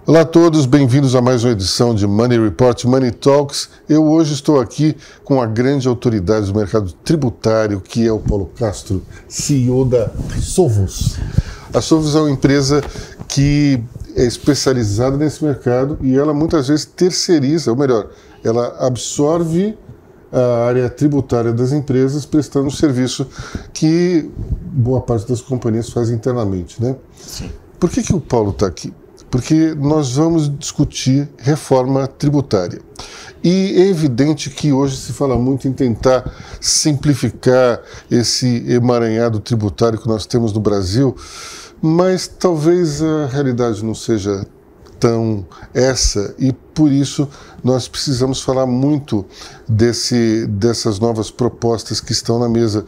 Olá a todos, bem-vindos a mais uma edição de Money Report, Money Talks. Eu hoje estou aqui com a grande autoridade do mercado tributário, que é o Paulo Castro, CEO da Sovos. A Sovos é uma empresa que é especializada nesse mercado e ela muitas vezes terceiriza, ou melhor, ela absorve a área tributária das empresas prestando um serviço que boa parte das companhias faz internamente, né? Sim. Por que o Paulo está aqui? Porque nós vamos discutir reforma tributária. E é evidente que hoje se fala muito em tentar simplificar esse emaranhado tributário que nós temos no Brasil, mas talvez a realidade não seja tão essa, e por isso nós precisamos falar muito dessas novas propostas que estão na mesa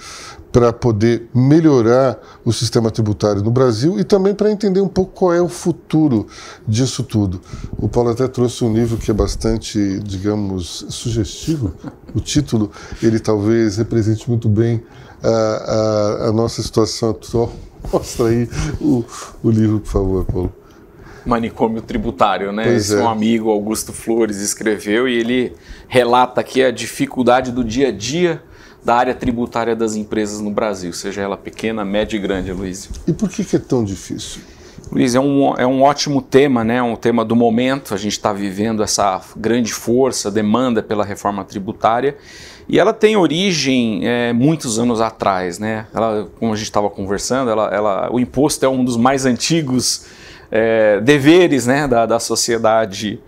para poder melhorar o sistema tributário no Brasil e também para entender um pouco qual é o futuro disso tudo. O Paulo até trouxe um livro que é bastante, digamos, sugestivo. O título, ele talvez represente muito bem a nossa situação atual. Mostra aí o livro, por favor, Paulo. Manicômio Tributário, né? Pois é. Um amigo, Augusto Flores, escreveu e ele relata aqui a dificuldade do dia a dia da área tributária das empresas no Brasil, seja ela pequena, média e grande, Luiz. E por que é tão difícil? Luiz, é um ótimo tema, né? Um tema do momento. A gente está vivendo essa grande força, demanda pela reforma tributária, e ela tem origem muitos anos atrás, né? Ela, como a gente estava conversando, o imposto é um dos mais antigos deveres, né, da sociedade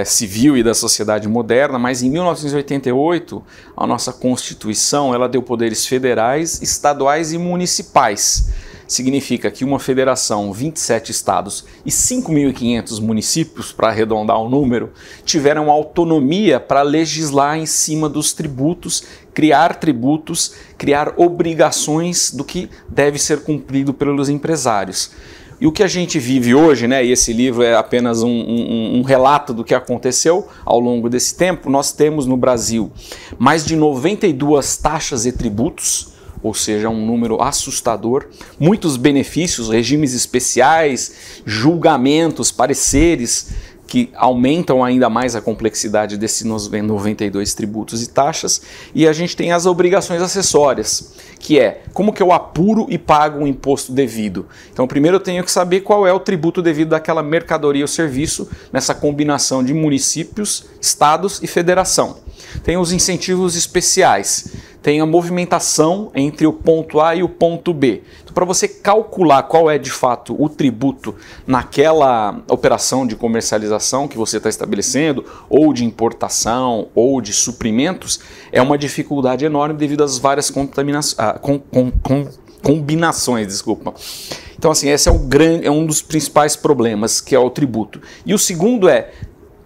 civil e da sociedade moderna, mas em 1988 a nossa Constituição ela deu poderes federais, estaduais e municipais. Significa que uma federação, 27 estados e 5.500 municípios, para arredondar o número, tiveram autonomia para legislar em cima dos tributos, criar obrigações do que deve ser cumprido pelos empresários. E o que a gente vive hoje, né, e esse livro é apenas um relato do que aconteceu ao longo desse tempo, nós temos no Brasil mais de 92 taxas e tributos, ou seja, um número assustador, muitos benefícios, regimes especiais, julgamentos, pareceres, que aumentam ainda mais a complexidade desses 92 tributos e taxas, e a gente tem as obrigações acessórias, que é como que eu apuro e pago um imposto devido. Então, primeiro eu tenho que saber qual é o tributo devido daquela mercadoria ou serviço nessa combinação de municípios, estados e federação. Tem os incentivos especiais, tem a movimentação entre o ponto A e o ponto B. Então, para você calcular qual é de fato o tributo naquela operação de comercialização que você está estabelecendo, ou de importação, ou de suprimentos, é uma dificuldade enorme devido às várias combinações, desculpa. Então, assim, esse é um dos principais problemas, que é o tributo. E o segundo é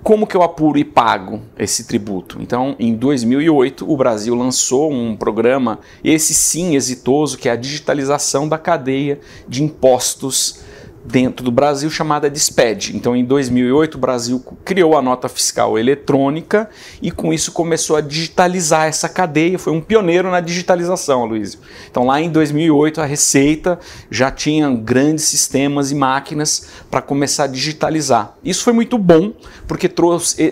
como que eu apuro e pago esse tributo? Então, em 2008, o Brasil lançou um programa, esse sim exitoso, que é a digitalização da cadeia de impostos dentro do Brasil, chamada DISPED. Então, em 2008, o Brasil criou a nota fiscal eletrônica e, com isso, começou a digitalizar essa cadeia. Foi um pioneiro na digitalização, Luiz. Então, lá em 2008, a Receita já tinha grandes sistemas e máquinas para começar a digitalizar. Isso foi muito bom, porque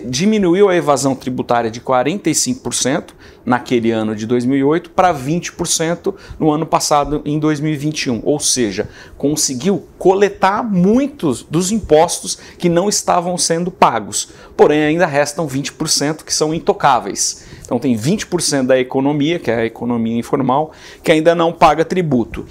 diminuiu a evasão tributária de 45% naquele ano de 2008 para 20% no ano passado, em 2021. Ou seja, conseguiu coletar muitos dos impostos que não estavam sendo pagos. Porém, ainda restam 20% que são intocáveis. Então tem 20% da economia, que é a economia informal, que ainda não paga tributo.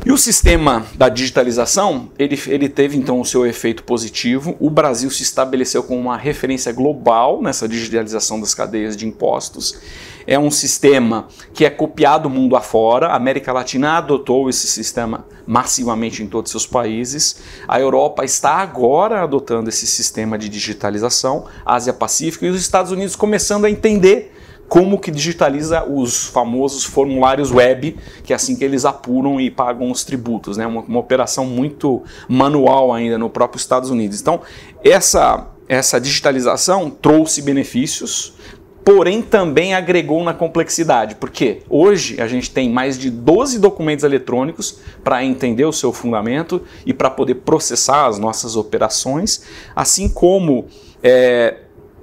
E o sistema da digitalização, ele teve então o seu efeito positivo. O Brasil se estabeleceu como uma referência global nessa digitalização das cadeias de impostos. É um sistema que é copiado mundo afora. A América Latina adotou esse sistema massivamente em todos os seus países. A Europa está agora adotando esse sistema de digitalização, a Ásia Pacífica, e os Estados Unidos começando a entender como que digitaliza os famosos formulários web, que é assim que eles apuram e pagam os tributos, né? Uma operação muito manual ainda no próprio Estados Unidos. Então, essa digitalização trouxe benefícios, porém também agregou na complexidade, porque hoje a gente tem mais de 12 documentos eletrônicos para entender o seu fundamento e para poder processar as nossas operações, assim como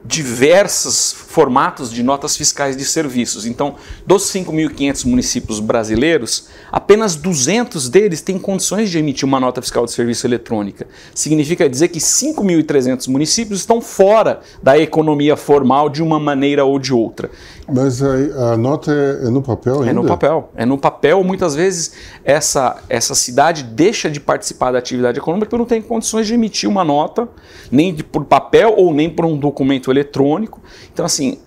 diversos formatos de notas fiscais de serviços. Então, dos 5.500 municípios brasileiros, apenas 200 deles têm condições de emitir uma nota fiscal de serviço eletrônica. Significa dizer que 5.300 municípios estão fora da economia formal de uma maneira ou de outra. Mas a nota é no papel ainda? É no papel. É no papel. Muitas vezes essa cidade deixa de participar da atividade econômica porque não tem condições de emitir uma nota, nem por papel ou nem por um documento eletrônico. Então, assim,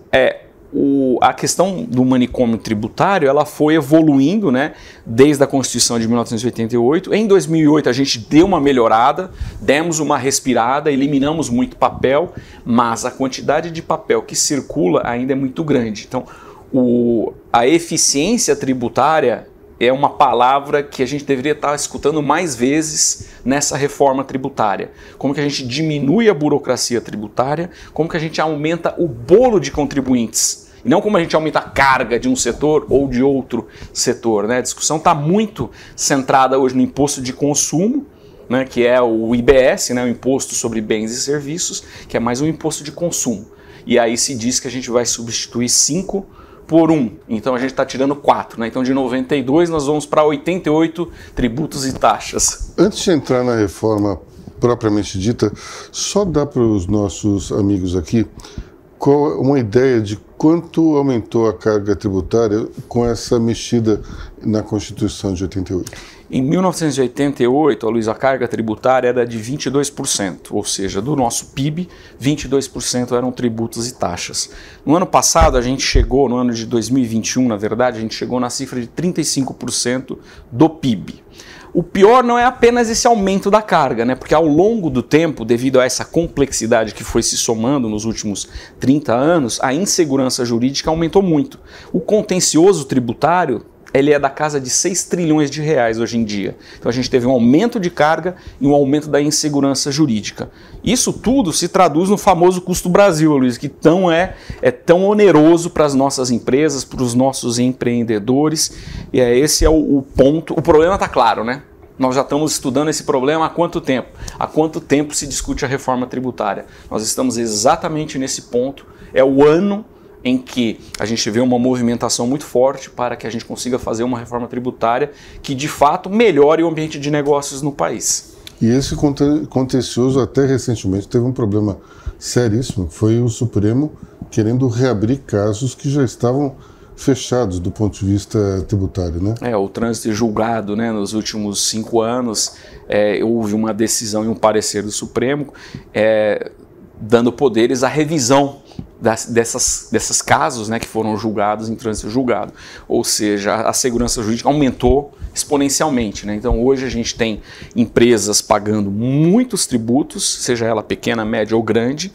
a questão do manicômio tributário, ela foi evoluindo, né, desde a Constituição de 1988. Em 2008 a gente deu uma melhorada, demos uma respirada, eliminamos muito papel, mas a quantidade de papel que circula ainda é muito grande. Então, a eficiência tributária é uma palavra que a gente deveria estar escutando mais vezes nessa reforma tributária. Como que a gente diminui a burocracia tributária, como que a gente aumenta o bolo de contribuintes, e não como a gente aumenta a carga de um setor ou de outro setor, né? A discussão está muito centrada hoje no imposto de consumo, né, que é o IBS, né, o Imposto sobre Bens e Serviços, que é mais um imposto de consumo. E aí se diz que a gente vai substituir 5 por 1, então a gente está tirando 4, né? Então de 92 nós vamos para 88 tributos e taxas. Antes de entrar na reforma propriamente dita, só dá para os nossos amigos aqui uma ideia de quanto aumentou a carga tributária com essa mexida na Constituição de 88? Em 1988, Luiz, a carga tributária era de 22%, ou seja, do nosso PIB, 22% eram tributos e taxas. No ano passado, a gente chegou, no ano de 2021, na verdade, a gente chegou na cifra de 35% do PIB. O pior não é apenas esse aumento da carga, né? Porque ao longo do tempo, devido a essa complexidade que foi se somando nos últimos 30 anos, a insegurança jurídica aumentou muito. O contencioso tributário, ele é da casa de 6 trilhões de reais hoje em dia. Então a gente teve um aumento de carga e um aumento da insegurança jurídica. Isso tudo se traduz no famoso custo Brasil, Luiz, que é tão oneroso para as nossas empresas, para os nossos empreendedores. E esse é o ponto. O problema está claro, né? Nós já estamos estudando esse problema há quanto tempo? Há quanto tempo se discute a reforma tributária? Nós estamos exatamente nesse ponto. É o ano em que a gente vê uma movimentação muito forte para que a gente consiga fazer uma reforma tributária que, de fato, melhore o ambiente de negócios no país. E esse contencioso, até recentemente, teve um problema seríssimo, foi o Supremo querendo reabrir casos que já estavam fechados do ponto de vista tributário, né? O trânsito julgado, né, nos últimos 5 anos, houve uma decisão e um parecer do Supremo dando poderes à revisão desses casos, né, que foram julgados em trânsito julgado. Ou seja, a segurança jurídica aumentou exponencialmente, né? Então hoje a gente tem empresas pagando muitos tributos, seja ela pequena, média ou grande,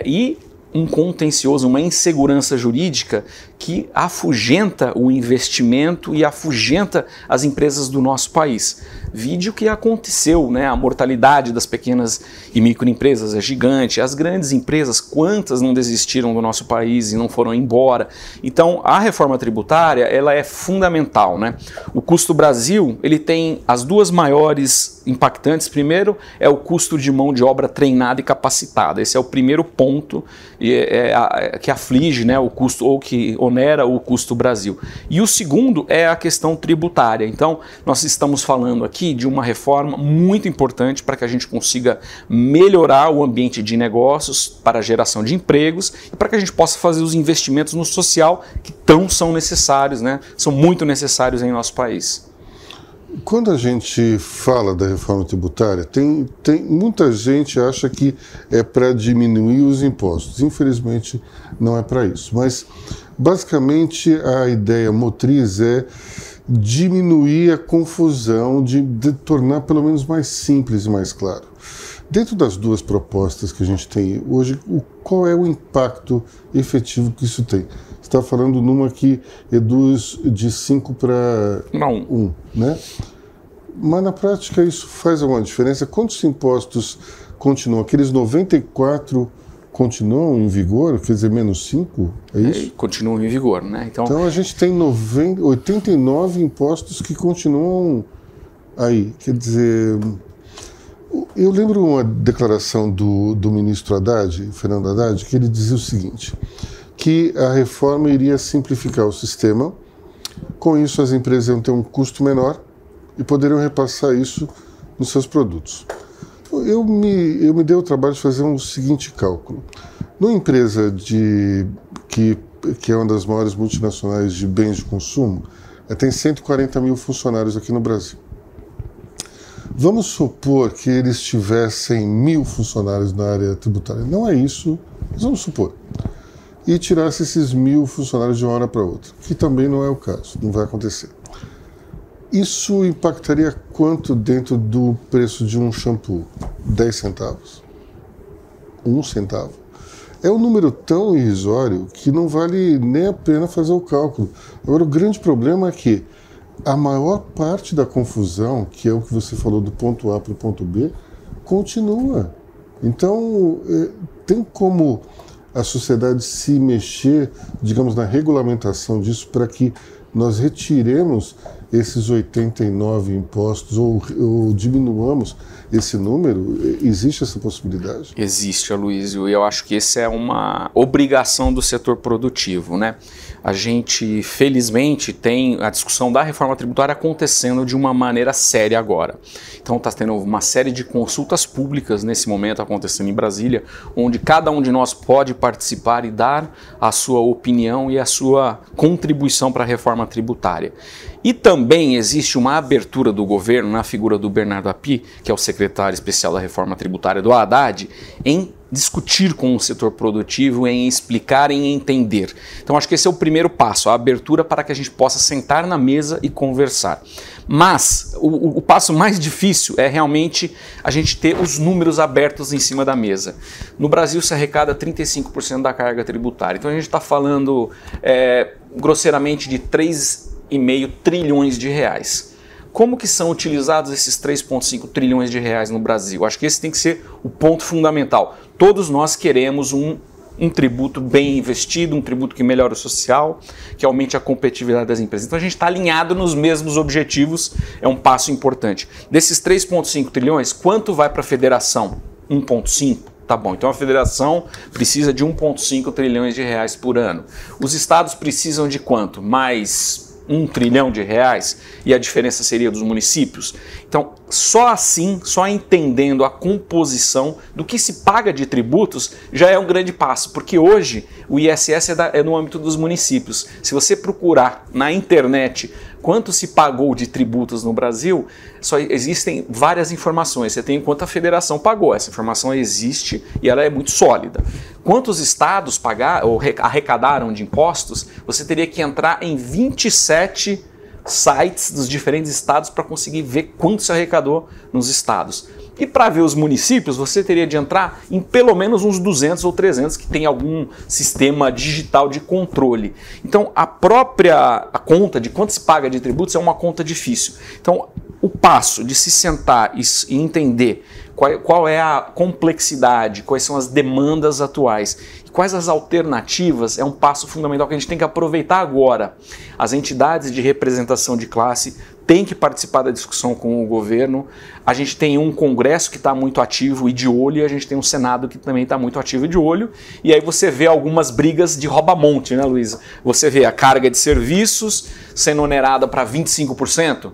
e um contencioso, uma insegurança jurídica que afugenta o investimento e afugenta as empresas do nosso país. Vide o que aconteceu, né? A mortalidade das pequenas e microempresas é gigante, as grandes empresas, quantas não desistiram do nosso país e não foram embora. Então, a reforma tributária, ela é fundamental, né? O custo Brasil, ele tem as duas maiores impactantes. Primeiro, é o custo de mão de obra treinada e capacitada. Esse é o primeiro ponto que aflige, né, o custo, ou que onera o custo Brasil. E o segundo é a questão tributária. Então, nós estamos falando aqui de uma reforma muito importante para que a gente consiga melhorar o ambiente de negócios para a geração de empregos e para que a gente possa fazer os investimentos no social que são necessários, né? São muito necessários em nosso país. Quando a gente fala da reforma tributária, tem muita gente acha que é para diminuir os impostos. Infelizmente, não é para isso. Mas, basicamente, a ideia motriz é diminuir a confusão, de tornar pelo menos mais simples e mais claro. Dentro das duas propostas que a gente tem hoje, qual é o impacto efetivo que isso tem? Você está falando numa que reduz de 5 para 1, né? Mas na prática isso faz alguma diferença? Quantos impostos continuam? Aqueles 94 continuam em vigor, quer dizer, menos 5, é isso? Continuam em vigor, né? Então a gente tem 89 impostos que continuam aí. Quer dizer, eu lembro uma declaração do ministro Haddad, Fernando Haddad, que ele dizia o seguinte, que a reforma iria simplificar o sistema, com isso as empresas iam ter um custo menor e poderiam repassar isso nos seus produtos. Eu me dei o trabalho de fazer um seguinte cálculo. Numa empresa que é uma das maiores multinacionais de bens de consumo, tem 140 mil funcionários aqui no Brasil. Vamos supor que eles tivessem 1.000 funcionários na área tributária. Não é isso, mas vamos supor. E tirasse esses 1.000 funcionários de uma hora para outra, que também não é o caso, não vai acontecer. Isso impactaria quanto dentro do preço de um shampoo? 10 centavos? 1 centavo? É um número tão irrisório que não vale nem a pena fazer o cálculo. Agora, o grande problema é que a maior parte da confusão, que é o que você falou do ponto A para o ponto B, continua. Então, tem como a sociedade se mexer, digamos, na regulamentação disso para que nós retiremos esses 89 impostos ou diminuamos esse número? Existe essa possibilidade? Existe, Aloysio, e eu acho que essa é uma obrigação do setor produtivo, né? A gente, felizmente, tem a discussão da reforma tributária acontecendo de uma maneira séria agora. Então está tendo uma série de consultas públicas nesse momento acontecendo em Brasília, onde cada um de nós pode participar e dar a sua opinião e a sua contribuição para a reforma tributária. E também existe uma abertura do governo, na figura do Bernardo Api, que é o secretário especial da reforma tributária do Haddad, em discutir com o setor produtivo, em explicar, em entender. Então acho que esse é o primeiro passo, a abertura para que a gente possa sentar na mesa e conversar. Mas o passo mais difícil é realmente a gente ter os números abertos em cima da mesa. No Brasil se arrecada 35% da carga tributária, então a gente está falando grosseiramente de 3,5 trilhões de reais. Como que são utilizados esses 3,5 trilhões de reais no Brasil? Acho que esse tem que ser o ponto fundamental. Todos nós queremos um tributo bem investido, um tributo que melhore o social, que aumente a competitividade das empresas. Então a gente está alinhado nos mesmos objetivos, é um passo importante. Desses 3,5 trilhões, quanto vai para a federação? 1,5? Tá bom, então a federação precisa de 1,5 trilhões de reais por ano. Os estados precisam de quanto? Mais 1 trilhão de reais, e a diferença seria dos municípios. Então, só assim, só entendendo a composição do que se paga de tributos, já é um grande passo, porque hoje o ISS é no âmbito dos municípios. Se você procurar na internet quanto se pagou de tributos no Brasil, só existem várias informações. Você tem quanto a federação pagou, essa informação existe e ela é muito sólida. Quantos estados pagaram ou arrecadaram de impostos, você teria que entrar em 27 sites dos diferentes estados para conseguir ver quanto se arrecadou nos estados. E para ver os municípios, você teria de entrar em pelo menos uns 200 ou 300 que tem algum sistema digital de controle. Então, a conta de quanto se paga de tributos é uma conta difícil. Então, o passo de se sentar e entender qual é a complexidade, quais são as demandas atuais e quais as alternativas é um passo fundamental que a gente tem que aproveitar agora. As entidades de representação de classe têm que participar da discussão com o governo. A gente tem um Congresso que está muito ativo e de olho, e a gente tem um Senado que também está muito ativo e de olho. E aí você vê algumas brigas de rouba-monte, né, Luísa? Você vê a carga de serviços sendo onerada para 25%.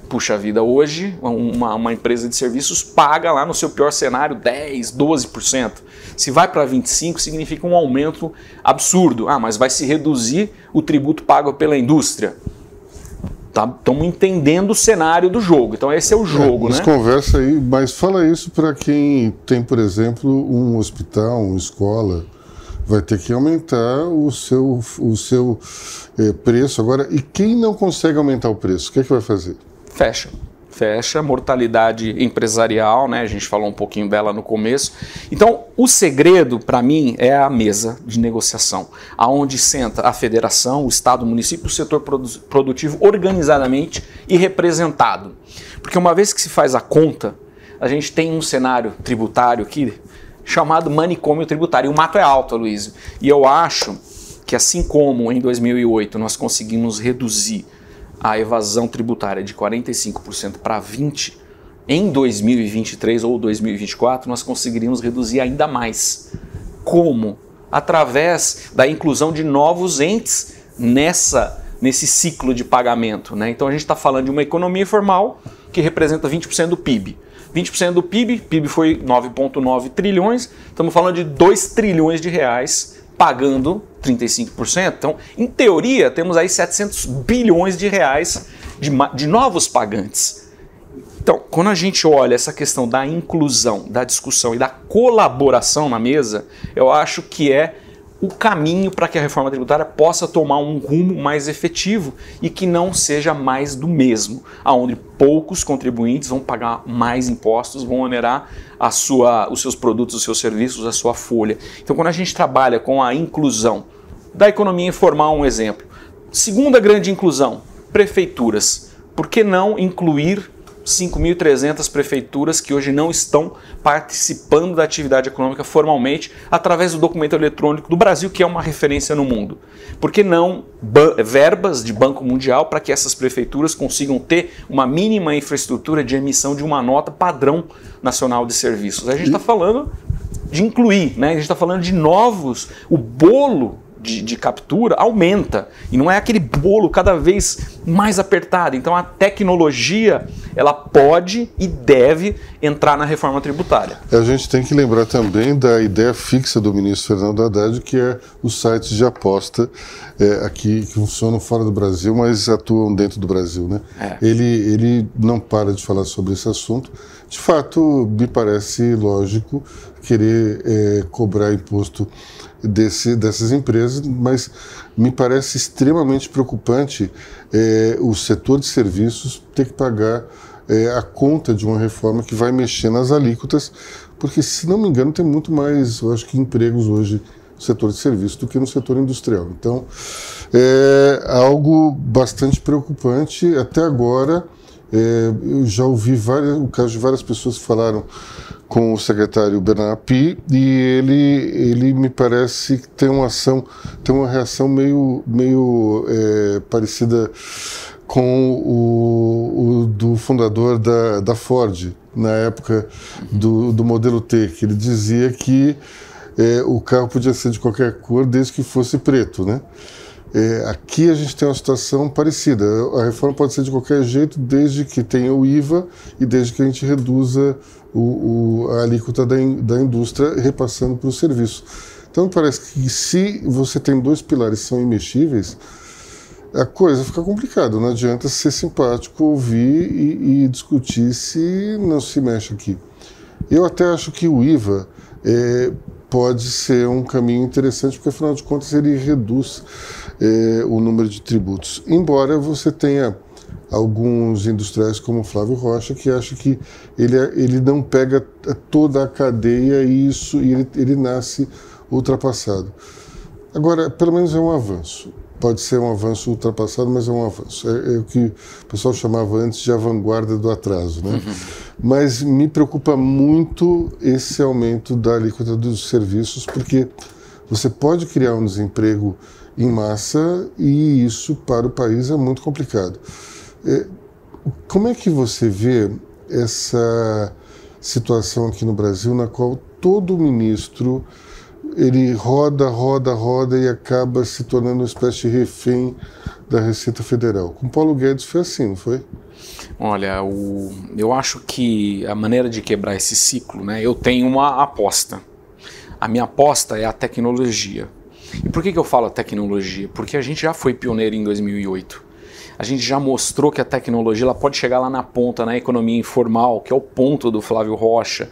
Puxa vida, hoje uma empresa de serviços paga lá no seu pior cenário 10%, 12%. Se vai para 25%, significa um aumento absurdo. Mas vai se reduzir o tributo pago pela indústria. Estamos entendendo o cenário do jogo. Então esse é o jogo, né? Conversa aí, mas fala isso para quem tem, por exemplo, um hospital, uma escola. Vai ter que aumentar o seu preço. Agora, e quem não consegue aumentar o preço, o que é que vai fazer? Fecha, mortalidade empresarial, né? A gente falou um pouquinho dela no começo. Então, o segredo, para mim, é a mesa de negociação, aonde senta a federação, o estado, o município, o setor produtivo organizadamente e representado. Porque uma vez que se faz a conta, a gente tem um cenário tributário que chamado manicômio tributário. E o mato é alto, Aloysio. E eu acho que assim como em 2008 nós conseguimos reduzir a evasão tributária de 45% para 20%, em 2023 ou 2024 nós conseguiríamos reduzir ainda mais. Como? Através da inclusão de novos entes nesse ciclo de pagamento, né? Então a gente está falando de uma economia informal que representa 20% do PIB. 20% do PIB foi 9,9 trilhões, estamos falando de 2 trilhões de reais pagando 35%. Então, em teoria, temos aí 700 bilhões de reais de novos pagantes. Então, quando a gente olha essa questão da inclusão, da discussão e da colaboração na mesa, eu acho que é o caminho para que a reforma tributária possa tomar um rumo mais efetivo e que não seja mais do mesmo, onde poucos contribuintes vão pagar mais impostos, vão onerar os seus produtos, os seus serviços, a sua folha. Então, quando a gente trabalha com a inclusão da economia informal, um exemplo. Segunda grande inclusão, prefeituras. Por que não incluir 5.300 prefeituras que hoje não estão participando da atividade econômica formalmente através do documento eletrônico do Brasil, que é uma referência no mundo? Por que não verbas de Banco Mundial para que essas prefeituras consigam ter uma mínima infraestrutura de emissão de uma nota padrão nacional de serviços? A gente está falando de incluir, né? A gente está falando de novos, o bolo de captura aumenta e não é aquele bolo cada vez mais apertado. Então a tecnologia ela pode e deve entrar na reforma tributária. A gente tem que lembrar também da ideia fixa do ministro Fernando Haddad, que é os sites de aposta aqui que funcionam fora do Brasil, mas atuam dentro do Brasil, né? Ele não para de falar sobre esse assunto. De fato, me parece lógico querer cobrar imposto dessas empresas, mas me parece extremamente preocupante o setor de serviços ter que pagar a conta de uma reforma que vai mexer nas alíquotas, porque, se não me engano, tem muito mais, eu acho que, empregos hoje no setor de serviços do que no setor industrial. Então, é algo bastante preocupante. Até agora, eu já ouvi o caso de várias pessoas que falaram com o secretário Bernard Api, e ele me parece que tem uma reação meio parecida com o do fundador da Ford, na época do modelo T, que ele dizia que o carro podia ser de qualquer cor desde que fosse preto, né? Aqui a gente tem uma situação parecida. A reforma pode ser de qualquer jeito, desde que tenha o IVA e desde que a gente reduza a alíquota da indústria repassando para o serviço. Então, me parece que se você tem dois pilares que são imexíveis, a coisa fica complicada. Não adianta ser simpático, ouvir e discutir se não se mexe aqui. Eu até acho que o IVA pode ser um caminho interessante, porque, afinal de contas, ele reduz o número de tributos. Embora você tenha alguns industriais como o Flávio Rocha que acham que ele não pega toda a cadeia e ele nasce ultrapassado. Agora, pelo menos é um avanço. Pode ser um avanço ultrapassado, mas é um avanço. É o que o pessoal chamava antes de a vanguarda do atraso, né? Mas me preocupa muito esse aumento da alíquota dos serviços, porque você pode criar um desemprego em massa e isso para o país é muito complicado. Como é que você vê essa situação aqui no Brasil, na qual todo ministro ele roda e acaba se tornando uma espécie de refém da Receita Federal? Com Paulo Guedes foi assim, não foi? Olha, eu acho que a maneira de quebrar esse ciclo, né? Eu tenho uma aposta. A minha aposta é a tecnologia. E por que eu falo tecnologia? Porque a gente já foi pioneiro em 2008. A gente já mostrou que a tecnologia ela pode chegar lá na ponta, na economia informal, que é o ponto do Flávio Rocha.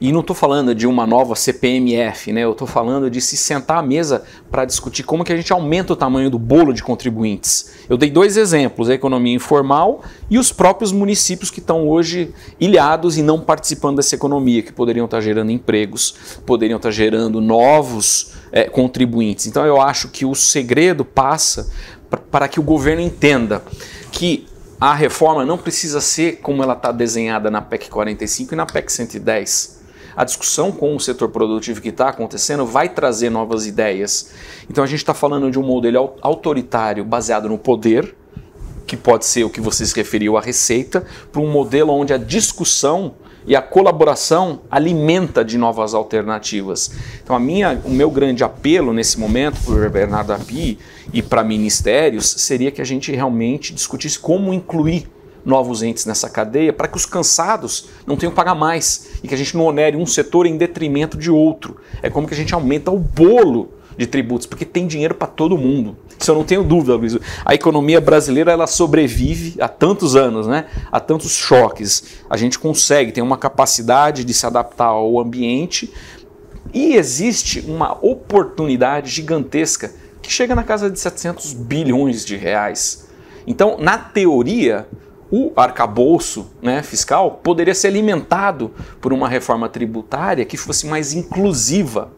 E não estou falando de uma nova CPMF, né? Eu estou falando de se sentar à mesa para discutir como que a gente aumenta o tamanho do bolo de contribuintes. Eu dei dois exemplos, a economia informal e os próprios municípios que estão hoje ilhados e não participando dessa economia, que poderiam estar gerando empregos, poderiam estar gerando novos contribuintes. Então eu acho que o segredo passa para que o governo entenda que a reforma não precisa ser como ela está desenhada na PEC 45 e na PEC 110. a discussão com o setor produtivo que está acontecendo vai trazer novas ideias. Então a gente está falando de um modelo autoritário baseado no poder, que pode ser o que você se referiu à receita, para um modelo onde a discussão e a colaboração alimenta de novas alternativas. Então o meu grande apelo nesse momento para o Bernardo Api e para ministérios seria que a gente realmente discutisse como incluir novos entes nessa cadeia para que os cansados não tenham que pagar mais e que a gente não onere um setor em detrimento de outro. É como que a gente aumenta o bolo de tributos, porque tem dinheiro para todo mundo. Isso eu não tenho dúvida, Luiz. A economia brasileira ela sobrevive há tantos anos, né? Há tantos choques. A gente consegue, tem uma capacidade de se adaptar ao ambiente e existe uma oportunidade gigantesca que chega na casa de 700 bilhões de reais. Então, na teoria, o arcabouço, né, fiscal poderia ser alimentado por uma reforma tributária que fosse mais inclusiva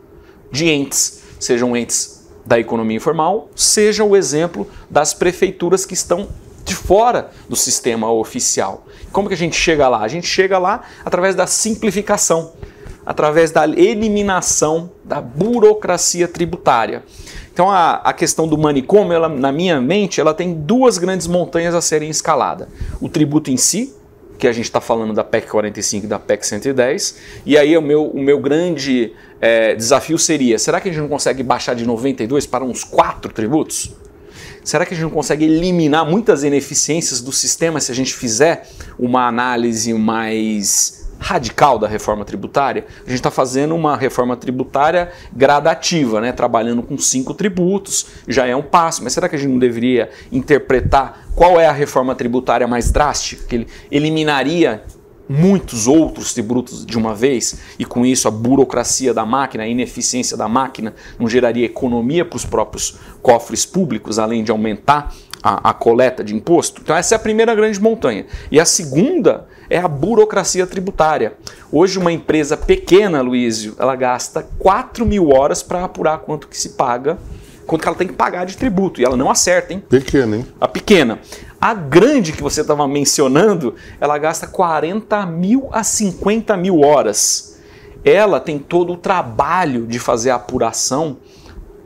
de entes, sejam entes da economia informal, seja o exemplo das prefeituras que estão de fora do sistema oficial. Como que a gente chega lá? A gente chega lá através da simplificação, através da eliminação da burocracia tributária. Então a questão do manicômio, ela, na minha mente, ela tem duas grandes montanhas a serem escaladas. O tributo em si, que a gente está falando da PEC 45 e da PEC 110, e aí o meu grande desafio seria, será que a gente não consegue baixar de 92 para uns 4 tributos? Será que a gente não consegue eliminar muitas ineficiências do sistema se a gente fizer uma análise mais radical da reforma tributária? A gente está fazendo uma reforma tributária gradativa, né? Trabalhando com 5 tributos, já é um passo, mas será que a gente não deveria interpretar qual é a reforma tributária mais drástica, que ele eliminaria muitos outros tributos de uma vez e com isso a burocracia da máquina, a ineficiência da máquina não geraria economia para os próprios cofres públicos, além de aumentar a coleta de imposto? Então essa é a primeira grande montanha. E a segunda é a burocracia tributária. Hoje uma empresa pequena, Luísio, ela gasta 4.000 horas para apurar quanto que se paga, quanto que ela tem que pagar de tributo, e ela não acerta, hein? Pequena, hein? A pequena. A grande que você estava mencionando, ela gasta 40.000 a 50.000 horas. Ela tem todo o trabalho de fazer a apuração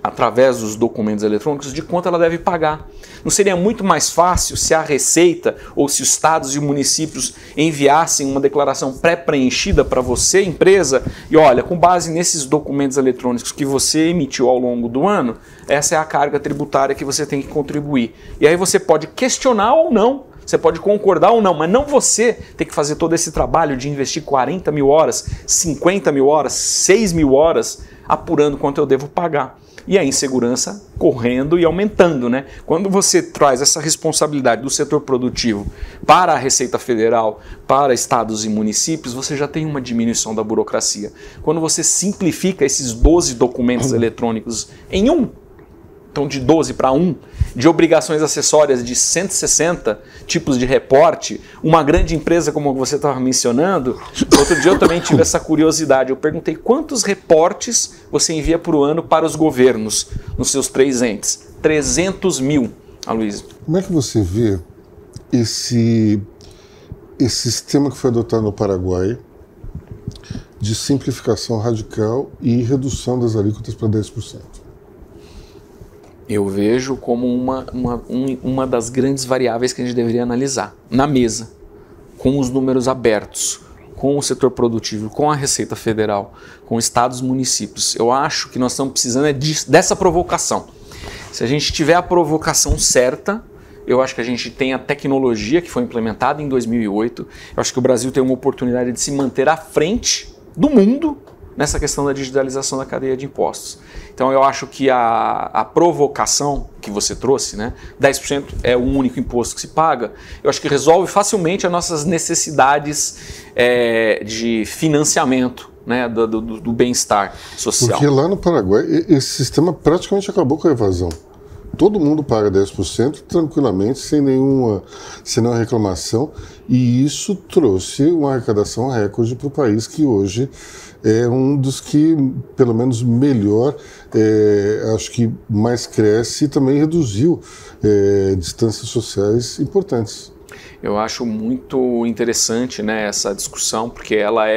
através dos documentos eletrônicos de quanto ela deve pagar. Não seria muito mais fácil se a Receita ou se os estados e municípios enviassem uma declaração pré-preenchida para você, empresa, e olha, com base nesses documentos eletrônicos que você emitiu ao longo do ano, essa é a carga tributária que você tem que contribuir. E aí você pode questionar ou não, você pode concordar ou não, mas não você ter que fazer todo esse trabalho de investir 40.000 horas, 50.000 horas, 6.000 horas, apurando quanto eu devo pagar. E a insegurança correndo e aumentando, né? Quando você traz essa responsabilidade do setor produtivo para a Receita Federal, para estados e municípios, você já tem uma diminuição da burocracia. Quando você simplifica esses 12 documentos eletrônicos em um, então de 12 para 1, de obrigações acessórias de 160 tipos de reporte, uma grande empresa como você estava mencionando, outro dia eu também tive essa curiosidade, eu perguntei quantos reportes você envia por ano para os governos nos seus 3 entes? 300.000, Aloysio. Como é que você vê esse sistema que foi adotado no Paraguai de simplificação radical e redução das alíquotas para 10%? Eu vejo como uma das grandes variáveis que a gente deveria analisar na mesa, com os números abertos, com o setor produtivo, com a Receita Federal, com estados e municípios. Eu acho que nós estamos precisando dessa provocação. Se a gente tiver a provocação certa, eu acho que a gente tem a tecnologia que foi implementada em 2008, eu acho que o Brasil tem uma oportunidade de se manter à frente do mundo nessa questão da digitalização da cadeia de impostos. Então eu acho que a provocação que você trouxe, né, 10% é o único imposto que se paga, eu acho que resolve facilmente as nossas necessidades de financiamento, né, do bem-estar social. Porque lá no Paraguai esse sistema praticamente acabou com a evasão. Todo mundo paga 10% tranquilamente, sem nenhuma reclamação, e isso trouxe uma arrecadação recorde para o país, que hoje é um dos que, pelo menos melhor, acho que mais cresce e também reduziu distâncias sociais importantes. Eu acho muito interessante, né, essa discussão, porque ela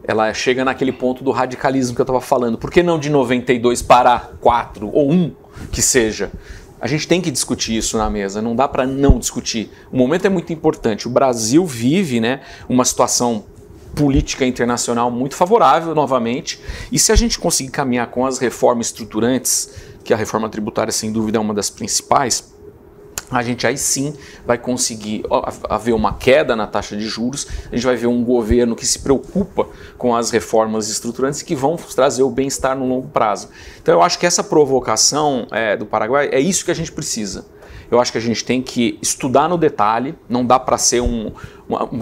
ela chega naquele ponto do radicalismo que eu estava falando. Por que não de 92 para 4 ou 1 que seja? A gente tem que discutir isso na mesa, não dá para não discutir. O momento é muito importante. O Brasil vive, né, uma situação política internacional muito favorável novamente, e se a gente conseguir caminhar com as reformas estruturantes, que a reforma tributária sem dúvida é uma das principais, a gente aí sim vai conseguir haver uma queda na taxa de juros, a gente vai ver um governo que se preocupa com as reformas estruturantes que vão trazer o bem-estar no longo prazo. Então eu acho que essa provocação do Paraguai é isso que a gente precisa. Eu acho que a gente tem que estudar no detalhe, não dá para ser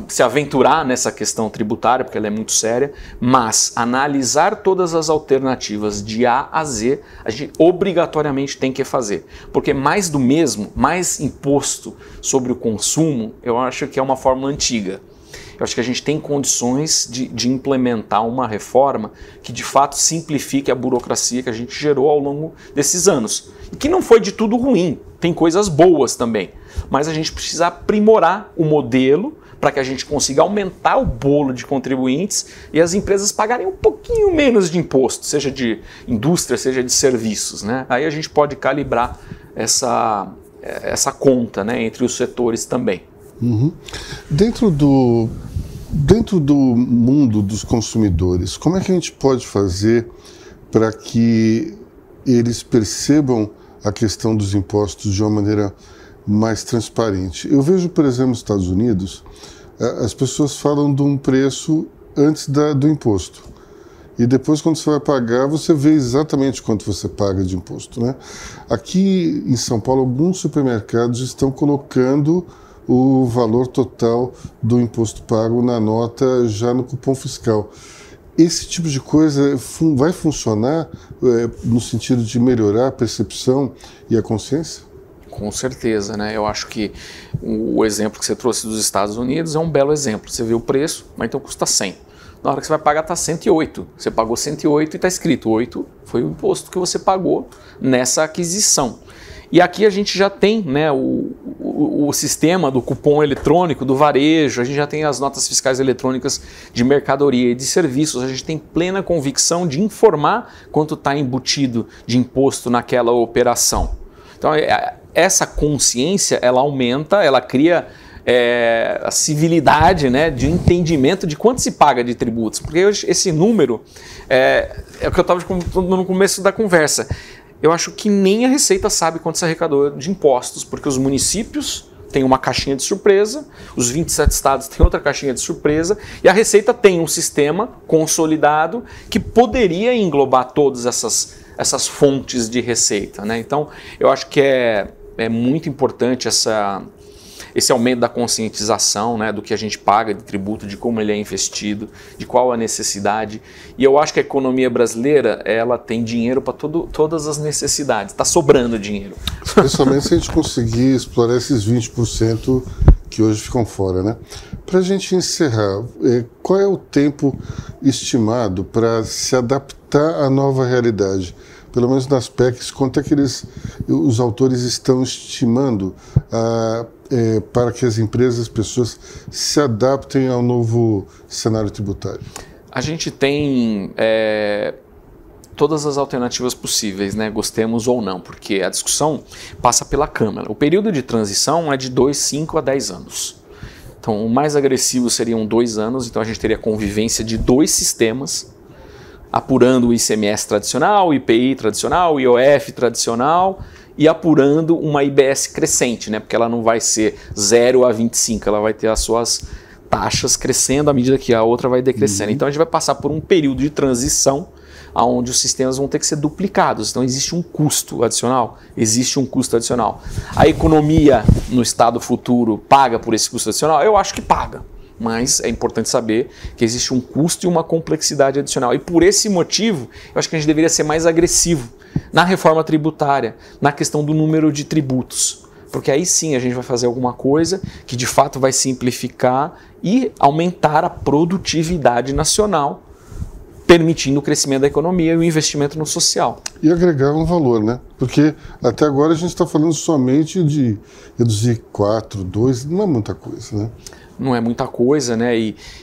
se aventurar nessa questão tributária, porque ela é muito séria, mas analisar todas as alternativas de A a Z, a gente obrigatoriamente tem que fazer. Porque mais do mesmo, mais imposto sobre o consumo, eu acho que é uma fórmula antiga. Eu acho que a gente tem condições de implementar uma reforma que de fato simplifique a burocracia que a gente gerou ao longo desses anos. E que não foi de tudo ruim, tem coisas boas também. Mas a gente precisa aprimorar o modelo para que a gente consiga aumentar o bolo de contribuintes e as empresas pagarem um pouquinho menos de imposto, seja de indústria, seja de serviços, né? Aí a gente pode calibrar essa conta, né, entre os setores também. Uhum. Dentro do mundo dos consumidores, como é que a gente pode fazer para que eles percebam a questão dos impostos de uma maneira mais transparente? Eu vejo, por exemplo, nos Estados Unidos, as pessoas falam de um preço antes do imposto. E depois, quando você vai pagar, você vê exatamente quanto você paga de imposto, né? Aqui em São Paulo, alguns supermercados estão colocando o valor total do imposto pago na nota já no cupom fiscal. Esse tipo de coisa vai funcionar no sentido de melhorar a percepção e a consciência? Com certeza, né? Eu acho que o exemplo que você trouxe dos Estados Unidos é um belo exemplo. Você vê o preço, mas então custa 100. Na hora que você vai pagar está 108. Você pagou 108 e está escrito 8 foi o imposto que você pagou nessa aquisição. E aqui a gente já tem, né, o sistema do cupom eletrônico do varejo, a gente já tem as notas fiscais eletrônicas de mercadoria e de serviços, a gente tem plena convicção de informar quanto está embutido de imposto naquela operação. Então essa consciência, ela aumenta, ela cria a civilidade, né, de entendimento de quanto se paga de tributos, porque hoje esse número é o que eu estava no começo da conversa. Eu acho que nem a Receita sabe quanto se arrecadou de impostos, porque os municípios têm uma caixinha de surpresa, os 27 estados têm outra caixinha de surpresa, e a Receita tem um sistema consolidado que poderia englobar todas essas fontes de receita, né? Então, eu acho que é muito importante esse aumento da conscientização, né, do que a gente paga de tributo, de como ele é investido, de qual a necessidade. E eu acho que a economia brasileira, ela tem dinheiro para todas as necessidades, está sobrando dinheiro. Principalmente se a gente conseguir explorar esses 20% que hoje ficam fora, né? Para a gente encerrar, qual é o tempo estimado para se adaptar à nova realidade? Pelo menos nas PECs, quanto é que os autores estão estimando para que as empresas, as pessoas se adaptem ao novo cenário tributário? A gente tem todas as alternativas possíveis, né? Gostemos ou não, porque a discussão passa pela Câmara. O período de transição é de 2, 5 a 10 anos. Então, o mais agressivo seriam 2 anos, então a gente teria convivência de 2 sistemas, apurando o ICMS tradicional, o IPI tradicional, o IOF tradicional e apurando uma IBS crescente, né? Porque ela não vai ser 0 a 25, ela vai ter as suas taxas crescendo à medida que a outra vai decrescendo. Então a gente vai passar por um período de transição onde os sistemas vão ter que ser duplicados. Então existe um custo adicional? Existe um custo adicional. A economia no estado futuro paga por esse custo adicional? Eu acho que paga. Mas é importante saber que existe um custo e uma complexidade adicional. E por esse motivo, eu acho que a gente deveria ser mais agressivo na reforma tributária, na questão do número de tributos. Porque aí sim a gente vai fazer alguma coisa que de fato vai simplificar e aumentar a produtividade nacional, permitindo o crescimento da economia e o investimento no social. E agregar um valor, né? Porque até agora a gente está falando somente de reduzir 4, 2, não é muita coisa, né? não é muita coisa, né?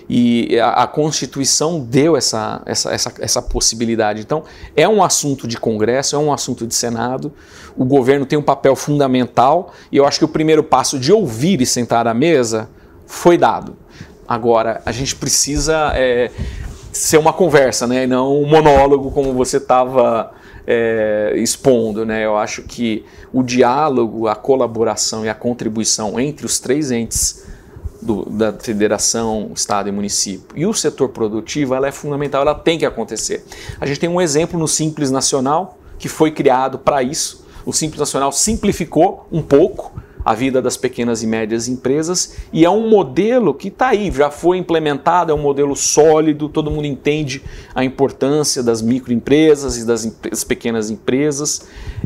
E a Constituição deu essa possibilidade. Então, é um assunto de Congresso, é um assunto de Senado, o governo tem um papel fundamental e eu acho que o primeiro passo de ouvir e sentar à mesa foi dado. Agora, a gente precisa ser uma conversa, né? E não um monólogo como você estava expondo, né? Eu acho que o diálogo, a colaboração e a contribuição entre os três entes da federação, estado e município e o setor produtivo, ela é fundamental, ela tem que acontecer. A gente tem um exemplo no Simples Nacional que foi criado para isso. O Simples Nacional simplificou um pouco a vida das pequenas e médias empresas e é um modelo que está aí, já foi implementado, é um modelo sólido, todo mundo entende a importância das microempresas e das pequenas empresas.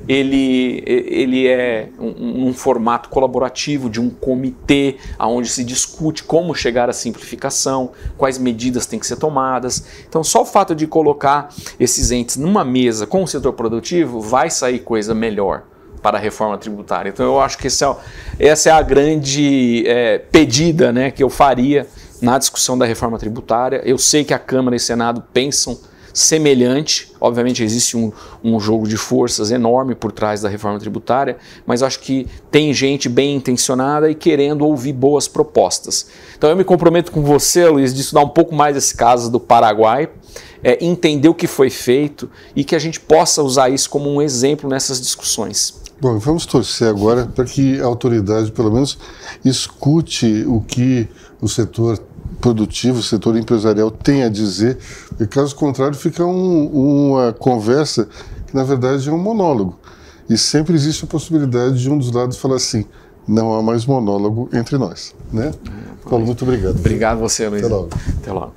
Ele é um formato colaborativo de um comitê onde se discute como chegar à simplificação, quais medidas têm que ser tomadas. Então só o fato de colocar esses entes numa mesa com o setor produtivo vai sair coisa melhor para a reforma tributária. Então eu acho que essa é a grande pedida, né, que eu faria na discussão da reforma tributária. Eu sei que a Câmara e o Senado pensam semelhante, obviamente existe um jogo de forças enorme por trás da reforma tributária, mas eu acho que tem gente bem intencionada e querendo ouvir boas propostas. Então eu me comprometo com você, Luiz, de estudar um pouco mais esse caso do Paraguai, entender o que foi feito e que a gente possa usar isso como um exemplo nessas discussões. Bom, vamos torcer agora para que a autoridade, pelo menos, escute o que o setor produtivo, o setor empresarial tem a dizer, porque caso contrário fica uma conversa que, na verdade, é um monólogo. E sempre existe a possibilidade de um dos lados falar assim, não há mais monólogo entre nós, né? Paulo, muito obrigado. Obrigado a você, Luiz. Até logo. Até logo.